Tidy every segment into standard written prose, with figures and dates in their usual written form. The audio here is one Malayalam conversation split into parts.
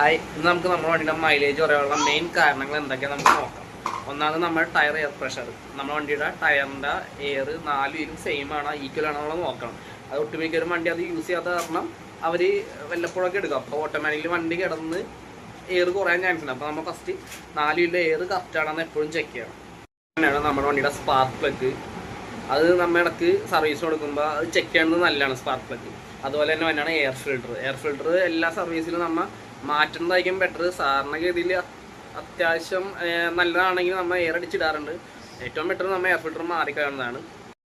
ഹായ്, ഇന്ന് നമുക്ക് നമ്മുടെ വണ്ടിയുടെ മൈലേജ് പറയാനുള്ള മെയിൻ കാരണങ്ങൾ എന്തൊക്കെയാണ് നമുക്ക് നോക്കാം. ഒന്നാമത് നമ്മുടെ ടയർ എയർ പ്രഷർ. നമ്മുടെ വണ്ടിയുടെ ടയറിൻ്റെ എയർ 4 വീലും സെയിം ആണ്, ഈക്വൽ ആണോ നമ്മൾ നോക്കണം. അത് ഒട്ടുമിക്ക ഒരു വണ്ടി അത് യൂസ് ചെയ്യാത്ത കാരണം അവർ വല്ലപ്പോഴൊക്കെ എടുക്കും. അപ്പോൾ ഓട്ടോമാറ്റിക്കലി വണ്ടി കിടന്ന് എയർ കുറയാൻ ചാൻസ് ഉണ്ട്. അപ്പോൾ നമ്മൾ ഫസ്റ്റ് 4 വീലിൻ്റെ എയർ കറക്റ്റ് ആണെന്ന് എപ്പോഴും ചെക്ക് ചെയ്യണം. അങ്ങനെയാണ് നമ്മുടെ വണ്ടിയുടെ സ്പാർക്ക് പ്ലഗ്. അത് നമ്മൾ ഇടയ്ക്ക് സർവീസ് കൊടുക്കുമ്പോൾ അത് ചെക്ക് ചെയ്യുന്നത് നല്ലതാണ് സ്പാർക്ക് പ്ലഗ്. അതുപോലെ തന്നെ തന്നെയാണ് എയർ ഫിൽട്ടർ. എയർ ഫിൽട്ടർ എല്ലാ സർവീസിലും നമ്മൾ മാറ്റുന്നതായിരിക്കും ബെറ്റർ. സാധാരണ ഗതിയിൽ അത്യാവശ്യം നല്ലതാണെങ്കിൽ നമ്മൾ എയർ അടിച്ചിടാറുണ്ട്. ഏറ്റവും ബെറ്റർ നമ്മൾ എയർ ഫിൽട്ടർ മാറിക്കാവുന്നതാണ്.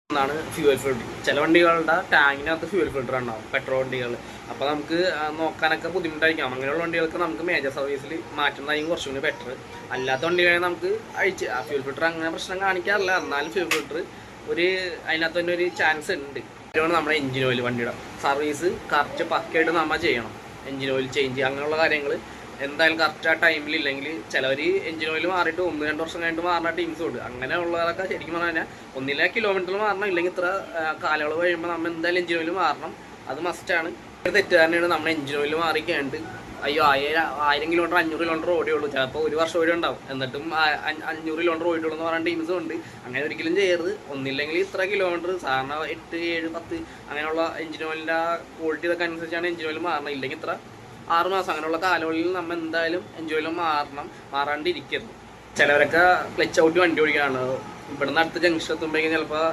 ഒന്നാണ് ഫ്യൂവൽ ഫിൽട്ടർ. ചില വണ്ടികളുടെ ടാങ്കിനകത്ത് ഫ്യൂവൽ ഫിൽട്ടർ ഉണ്ടാവും, പെട്രോൾ വണ്ടികൾ. അപ്പോൾ നമുക്ക് നോക്കാനൊക്കെ ബുദ്ധിമുട്ടായിരിക്കാം. അങ്ങനെയുള്ള വണ്ടികൾക്ക് നമുക്ക് മേജർ സർവീസിൽ മാറ്റുന്നതായിരിക്കും കുറച്ചും കൂടി ബെറ്റർ. അല്ലാത്ത വണ്ടികളെ നമുക്ക് അഴിച്ച് ഫ്യൂൽ ഫിൽട്ടർ അങ്ങനെ പ്രശ്നം കാണിക്കാറില്ല. എന്നാലും ഫ്യൂൽ ഫിൽട്ടർ അതിനകത്ത് തന്നെ ഒരു ചാൻസ് ഉണ്ട്. അതുകൊണ്ട് നമ്മുടെ എഞ്ചിൻ ഓയിൽ വണ്ടിയുടെ സർവീസ് കറക്റ്റ് പക്കയായിട്ട് നമ്മൾ ചെയ്യണം. എഞ്ചിൻ ഓയിൽ ചേഞ്ച് അങ്ങനെയുള്ള കാര്യങ്ങൾ എന്തായാലും കറക്റ്റ് ആ ടൈമിലില്ലെങ്കിൽ ചിലവർ എഞ്ചിൻ ഓയിൽ മാറിയിട്ട് 1-2 വർഷം കഴിഞ്ഞിട്ട് മാറുന്ന ടീംസും ഉണ്ട്. അങ്ങനെയുള്ളതൊക്കെ ശരിക്കും പറഞ്ഞാൽ ഒന്നിലെ കിലോമീറ്ററിൽ മാറണം, ഇല്ലെങ്കിൽ ഇത്ര കാലയളവ് കഴിയുമ്പോൾ നമ്മൾ എന്തായാലും എഞ്ചിൻ ഓയിൽ മാറണം. അത് മസ്റ്റാണ്. തെറ്റുകാരനാണ് നമ്മൾ എഞ്ചിൻ ഓയിൽ മാറിക്കേണ്ട. അയ്യോ 1000 കിലോമീറ്റർ 500 കിലോമീറ്റർ ഓടിയുള്ളൂ, ചിലപ്പോൾ 1 വർഷം ഓടി ഉണ്ടാവും, എന്നിട്ടും 500 കിലോമീറ്റർ ഓടിയുള്ളൂ എന്ന് പറയുന്ന ടീംസും ഉണ്ട്. അങ്ങനെ ഒരിക്കലും ചെയ്യരുത്. ഒന്നില്ലെങ്കിൽ ഇത്ര കിലോമീറ്റർ, സാധാരണ 8, 7, 10 അങ്ങനെയുള്ള എഞ്ചിൻ ഓയിലിൻ്റെ ക്വാളിറ്റി ഇതൊക്കെ അനുസരിച്ചാണ് എഞ്ചിൻ ഓയിൽ മാറണം. ഇല്ലെങ്കിൽ ഇത്ര 6 മാസം അങ്ങനെയുള്ള കാലയളവിൽ നമ്മൾ എന്തായാലും എഞ്ചിൻ ഓയിൽ മാറാണ്ടിരിക്കരുത്. ചിലവരൊക്കെ ക്ലച്ച് ഔട്ട് വണ്ടി ഓടിക്കുകയാണ്. ഇവിടുന്ന് അടുത്ത ജംഗ്ഷൻ എത്തുമ്പോഴേക്കും ചിലപ്പോൾ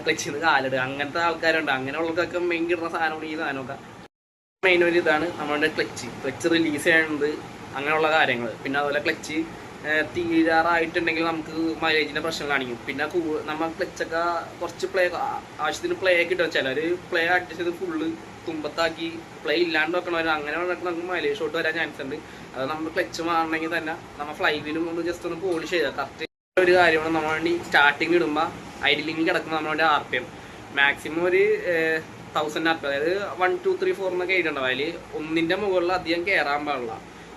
ക്ലച്ചിൽ നിന്ന് കാലിടുക, അങ്ങനത്തെ ആൾക്കാരുണ്ട്. അങ്ങനെയുള്ളവർക്കൊക്കെ മെയിൻ കിട്ടുന്ന സാധനമാണ് ഈ സാധനമൊക്കെ. മെയിൻ ഒരു ഇതാണ് നമ്മളുടെ ക്ലച്ച് റിലീസ് ചെയ്യുന്നത്, അങ്ങനെയുള്ള കാര്യങ്ങൾ. പിന്നെ അതുപോലെ ക്ലച്ച് തീരാറായിട്ടുണ്ടെങ്കിൽ നമുക്ക് മൈലേജിൻ്റെ പ്രശ്നം കാണിക്കും. പിന്നെ നമ്മൾ ക്ലച്ചൊക്കെ കുറച്ച് ആവശ്യത്തിന് പ്ലേ ഒക്കെ ഇട്ടും ചിലർ പ്ലേ അഡ്ജസ്റ്റ് ചെയ്ത് ഫുള്ള് തുമ്പത്താക്കി പ്ലേ ഇല്ലാണ്ട് വെക്കണവർ, അങ്ങനെ നമുക്ക് മൈലേജ് ഷോട്ട് വരാൻ ചാൻസ് ഉണ്ട്. അത് നമ്മൾ ക്ലച്ച് മാറണമെങ്കിൽ തന്നെ നമ്മൾ ഫ്ലൈ വീലും ഒന്ന് ജസ്റ്റ് ഒന്ന് പോളിഷ് ചെയ്യുക. കറക്റ്റ് ഒരു കാര്യമാണ്. നമ്മൾ വേണ്ടി സ്റ്റാർട്ടിങ് ഇടുമ്പോൾ ഐഡിലിംഗ് കിടക്കുന്ന നമ്മുടെ RPM മാക്സിമം ഒരു 1000 RPM, അതായത് 1, 2, 3, 4 എന്നൊക്കെ എഴുതിയിട്ടുണ്ടാവും. അതിൽ 1ൻ്റെ മുകളിൽ അധികം കയറാൻ പാടില്ല.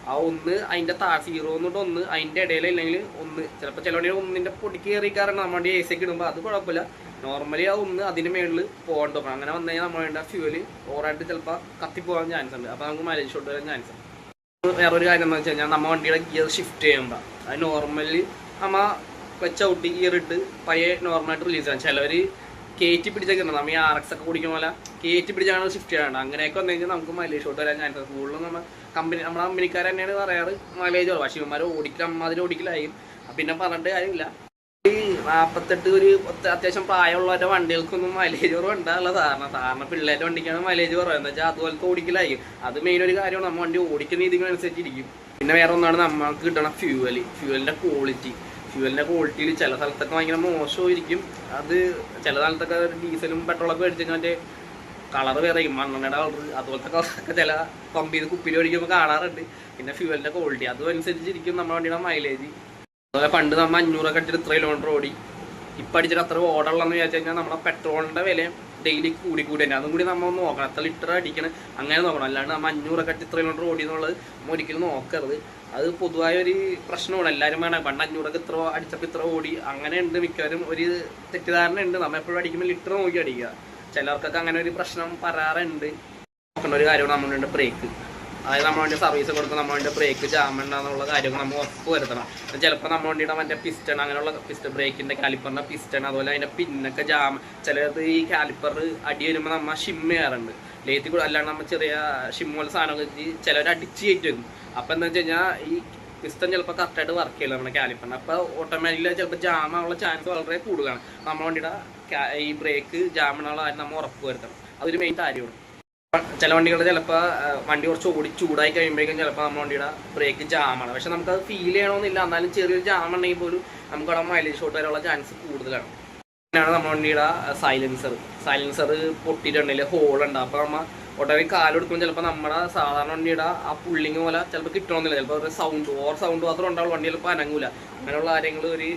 ആ 1 അതിൻ്റെ 0 എന്നിട്ട് 1 അതിൻ്റെ ഇടയിൽ ഇല്ലെങ്കിൽ 1 ചിലപ്പോൾ ചില വണ്ടി 1ൻ്റെ പൊടിക്ക് കയറിക്കാറുണ്ട്. നമ്മുടെ വണ്ടി AC ഒക്കെ ഇടുമ്പോൾ അത് കുഴപ്പമില്ല. നോർമലി ആ 1 അതിന് മേളിൽ പോകാൻ തോന്നണം. അങ്ങനെ വന്നു കഴിഞ്ഞാൽ നമ്മൾ വേണ്ട ഫ്യൂവല് ഓവറായിട്ട് ചിലപ്പോൾ കത്തിപ്പോകാൻ ചാൻസ് ഉണ്ട്. അപ്പോൾ നമുക്ക് മൈലേജ് ഷോട്ട് വരാൻ ചാൻസ് ഉണ്ട്. വേറൊരു കാര്യം എന്ന് വെച്ച് കഴിഞ്ഞാൽ നമ്മൾ വണ്ടിയുടെ ഗിയർ ഷിഫ്റ്റ് ചെയ്യുമ്പോൾ അത് നോർമലി നമ്മൾ ക്ലച്ച് ഔട്ട് ഗിയർ ഇട്ട് പയ്യെ നോർമലായിട്ട് റിലീസ് ചെയ്യാം. ചിലവർ കയറ്റി പിടിച്ചൊക്കെ ഉണ്ട്. നമ്മൾ ഈ RX ഒക്കെ കുടിക്കുന്ന പോലെ കയറ്റി പിടിച്ചാണ് ഷിഫ്റ്റ് ചെയ്യാണ്ട്. അങ്ങനെയൊക്കെ വന്നു കഴിഞ്ഞാൽ നമുക്ക് മൈലേജ് ഷോട്ട് വരാൻ ചാൻസ്. കൂടുതലും നമ്മുടെ കമ്പനിക്കാർ തന്നെയാണ് പറയാറ് മൈലേജ് കുറവ്. പക്ഷേ ഇവന്മാർ അതിന് ഓടിക്കലായും. പിന്നെ പറഞ്ഞിട്ട് കാര്യമില്ല. ഈ 48 ഒരു അത്യാവശ്യം പ്രായമുള്ളവരുടെ വണ്ടികൾക്കൊന്നും മൈലേജ് കുറവ് ഉണ്ടാകുള്ള സാധാരണ പിള്ളേരുടെ വണ്ടിക്കാണ് മൈലേജ് കുറവ്. എന്ന് വെച്ചാൽ അതുപോലത്തെ ഓടിക്കലായിരിക്കും. അത് മെയിൻ ഒരു കാര്യമാണ്. നമ്മൾ വണ്ടി ഓടിക്കുന്ന രീതിക്കനുസരിച്ചിരിക്കും. പിന്നെ വേറെ ഒന്നാണ് നമുക്ക് കിട്ടണ ഫ്യൂവലിൻ്റെ ക്വാളിറ്റി. ഫ്യൂവലിൻ്റെ ക്വാളിറ്റിയിൽ ചില സ്ഥലത്തൊക്കെ ഭയങ്കര മോശമായിരിക്കും. അത് ചില സ്ഥലത്തൊക്കെ ഡീസലും പെട്രോളൊക്കെ മേടിച്ചെങ്കിൽ മറ്റേ കളർ വേറെ മണ്ണെണ്ണയുടെ കളർ, അതുപോലത്തെ കളറൊക്കെ ചില പമ്പ് ചെയ്ത് കുപ്പിയിൽ മേടിക്കുമ്പോൾ കാണാറുണ്ട്. പിന്നെ ഫ്യൂവലിൻ്റെ ക്വാളിറ്റി അതും അനുസരിച്ചിരിക്കും നമ്മുടെ വണ്ടിയുടെ മൈലേജ്. അതുപോലെ പണ്ട് നമ്മൾ 500 അടിച്ചിട്ട് ഇത്ര കിലോമീറ്റർ ഓടി. ഇപ്പം അടിച്ചിട്ട് അത്ര ഓടുള്ളതെന്ന് വിചാരിച്ചു കഴിഞ്ഞാൽ നമ്മുടെ പെട്രോളിൻ്റെ വില ഡെയിലി കൂടി തന്നെ. അതും കൂടി നമ്മൾ നോക്കണം. എത്ര ലിറ്റർ അടിക്കണം അങ്ങനെ നോക്കണം. അല്ലാണ്ട് നമ്മൾ 500 അടിച്ച് ഇത്ര കിലോമീറ്റർ ഓടി എന്നുള്ളത് നമ്മൾ ഒരിക്കലും നോക്കരുത്. അത് പൊതുവായ ഒരു പ്രശ്നമാണ്. എല്ലാവരും വേണം പണ്ട് 500 ഇത്ര അടിച്ചപ്പോൾ ഇത്ര ഓടി അങ്ങനെ ഉണ്ട്. മിക്കവരും ഒരു തെറ്റിദ്ധാരണ ഉണ്ട്. നമ്മൾ എപ്പോഴും അടിക്കുമ്പോൾ ലിറ്റർ നോക്കി അടിക്കുക. ചിലർക്കൊക്കെ അങ്ങനെ ഒരു പ്രശ്നം പറയാറുണ്ട്. നോക്കേണ്ട ഒരു കാര്യമാണ് നമ്മളുടെ ബ്രേക്ക്. അതായത് നമ്മൾ വേണ്ടി സർവീസ് കൊടുക്കുമ്പോൾ നമ്മൾ വേണ്ടി ബ്രേക്ക് ജാമുണ്ടെന്നുള്ള കാര്യങ്ങൾ നമ്മൾ ഉറപ്പ് വരുത്തണം. ചിലപ്പോൾ നമ്മൾ വേണ്ടിയിട്ട് മറ്റേ പിസ്റ്റൺ അങ്ങനെയുള്ള ബ്രേക്കിൻ്റെ കാലിപ്പറിൻ്റെ പിസ്റ്റൺ അതുപോലെ അതിൻ്റെ പിന്നൊക്കെ ജാം. ചിലത് ഈ കാലിപ്പർ അടി വരുമ്പോൾ നമ്മൾ ഷിം ചെയ്യാറുണ്ട്. ലേത്തി കൂടെ അല്ലാണ്ട് നമ്മൾ ചെറിയ ഷിം പോലെ സാധനമൊക്കെ വെച്ച് ചിലവർ അടിച്ച് കയറ്റി വരും. അപ്പോൾ എന്താ വെച്ച് കഴിഞ്ഞാൽ ഈ പിസ്റ്റൺ ചിലപ്പോൾ കറക്റ്റായിട്ട് വർക്ക് ചെയ്യില്ല നമ്മുടെ കാലിപ്പറിന്. അപ്പോൾ ഓട്ടോമാറ്റിക്കലി ചിലപ്പോൾ ജാമാനുള്ള ചാൻസ് വളരെ കൂടുതലാണ്. നമ്മൾ വേണ്ടിയിട്ട് ഈ ബ്രേക്ക് ജാമിനുള്ള കാര്യം നമ്മൾ ഉറപ്പ് വരുത്തണം. അതൊരു മെയിൻ കാര്യമാണ്. ചില വണ്ടികൾ ചിലപ്പോൾ വണ്ടി കുറച്ച് ചൂടായി കഴിയുമ്പോഴേക്കും ചിലപ്പോൾ നമ്മുടെ വണ്ടിയുടെ ബ്രേക്ക് ജാമാണ്. പക്ഷെ നമുക്കത് ഫീൽ ചെയ്യണമെന്നില്ല. എന്നാലും ചെറിയൊരു ജാം ഉണ്ടെങ്കിൽ പോലും നമുക്ക് അവിടെ മൈലേജ് ഷോട്ട് വരാനുള്ള ചാൻസ് കൂടുതലാണ്. അങ്ങനെയാണ് നമ്മുടെ വണ്ടിയുടെ സൈലൻസർ പൊട്ടിയിട്ടുണ്ടെങ്കിൽ ഹോളുണ്ട്. അപ്പോൾ നമ്മൾ ഒട്ടേറെ കാലെടുക്കുമ്പോൾ ചിലപ്പോൾ നമ്മുടെ സാധാരണ വണ്ടിയുടെ ആ പുള്ളിങ് പോലെ ചിലപ്പോൾ കിട്ടണമെന്നില്ല. ചിലപ്പോൾ ഒരു സൗണ്ട് മാത്രം ഉണ്ടാവും. വണ്ടി ചിലപ്പോൾ അനങ്ങൂല. അങ്ങനെയുള്ള കാര്യങ്ങൾ ഒരു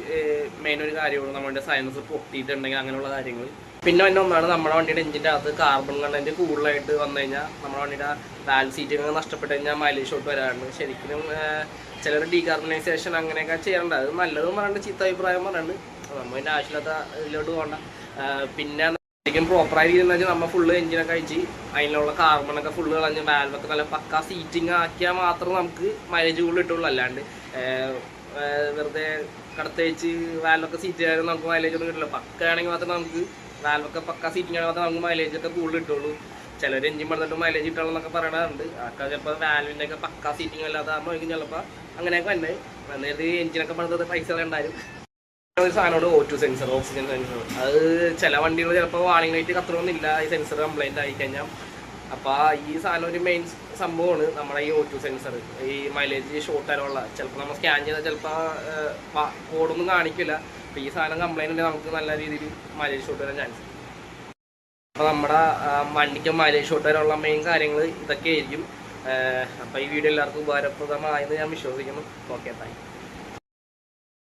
മെയിൻ ഒരു കാര്യമാണ്. നമ്മുടെ സൈലൻസർ പൊട്ടിയിട്ടുണ്ടെങ്കിൽ അങ്ങനെയുള്ള കാര്യങ്ങൾ. പിന്നെ ഒന്നാണ് നമ്മുടെ വണ്ടിയുടെ എഞ്ചിൻ്റെ അകത്ത് കാർബൺ കണ്ടന്റ് കൂടുതലായിട്ട് വന്നു കഴിഞ്ഞാൽ നമ്മുടെ വണ്ടിയുടെ വാൽവ് സീറ്റൊക്കെ നഷ്ടപ്പെട്ട് കഴിഞ്ഞാൽ മൈലേജ് ഷോട്ട് വരാറുണ്ട്. ശരിക്കും ചിലർ ഡീകാർബണൈസേഷൻ അങ്ങനെയൊക്കെ ചെയ്യാറുണ്ട്. അത് നല്ലതും പറയാണ്ട് ചീത്ത അഭിപ്രായം പറയാണ്ട്. നമ്മൾ അതിൻ്റെ ആവശ്യമില്ലാത്ത ഇതിലോട്ട് പോകണ്ട. പിന്നെ ശരിക്കും പ്രോപ്പറായ രീതിയിൽ വെച്ചാൽ നമ്മൾ ഫുള്ള് എഞ്ചിനൊക്കെ അയച്ച് അതിനുള്ള കാർബണൊക്കെ ഫുള്ള് കളഞ്ഞ് വാൽവൊക്കെ നല്ല പക്ക സീറ്റിങ് ആക്കിയാൽ മാത്രം നമുക്ക് മൈലേജ് കൂടുതൽ കിട്ടുള്ളൂ. അല്ലാണ്ട് വെറുതെ കടത്തയച്ച് വാൽവൊക്കെ സീറ്റ് ചെയ്യാനും നമുക്ക് മൈലേജ് ഒന്നും കിട്ടില്ല. പക്ക ആണെങ്കിൽ മാത്രമേ നമുക്ക് വാൽവൊക്കെ പക്ക സീറ്റിംഗ് ആണെങ്കിൽ മാത്രമേ നമുക്ക് മൈലേജ് ഒക്കെ കൂടുതൽ കിട്ടുള്ളൂ. ചിലർ എഞ്ചിൻ പറഞ്ഞിട്ട് മൈലേജ് കിട്ടണമെന്നൊക്കെ പറയണതുണ്ട്. അതൊക്കെ ചിലപ്പോൾ വാൽവിൻ്റെ ഒക്കെ പക്ക സീറ്റിംഗ് അല്ലാതാകുമ്പോൾ ചിലപ്പോൾ അങ്ങനെയൊക്കെ തന്നെ നേരത്തെ എഞ്ചിനൊക്കെ പറഞ്ഞത് പൈസ ഉണ്ടായിരുന്നു. ഒരു സാധനോട് O2 സെൻസർ, ഓക്സിജൻ സെൻസർ. അത് ചില വണ്ടികൾ ചിലപ്പോൾ വാണിംഗ് ലൈറ്റ് കത്തണമെന്നില്ല ഈ സെൻസർ കംപ്ലൈൻറ്റ് ആയിക്കഴിഞ്ഞാൽ. അപ്പോൾ ഈ സാധനം ഒരു മെയിൻ സംഭവമാണ് നമ്മുടെ ഈ O2 സെൻസർ. ഈ മൈലേജ് ഷോർട്ട് ആയിട്ടുള്ള ചിലപ്പോൾ നമ്മൾ സ്കാൻ ചെയ്താൽ ചിലപ്പോൾ കോഡൊന്നും കാണിക്കില്ല. അപ്പോൾ ഈ സാധനം കംപ്ലൈൻറ്റ് ഉണ്ടെങ്കിൽ നമുക്ക് നല്ല രീതിയിൽ മൈലേജ് ഷോർട്ട് വരാൻ ചാൻസ്. അപ്പോൾ നമ്മുടെ വണ്ടിക്ക് മൈലേജ് ഷോർട്ട് വരാനുള്ള മെയിൻ കാര്യങ്ങൾ ഇതൊക്കെ ആയിരിക്കും. അപ്പോൾ ഈ വീഡിയോ എല്ലാവർക്കും ഉപകാരപ്രദമായെന്ന് ഞാൻ വിശ്വസിക്കുന്നു. Okay, thank you.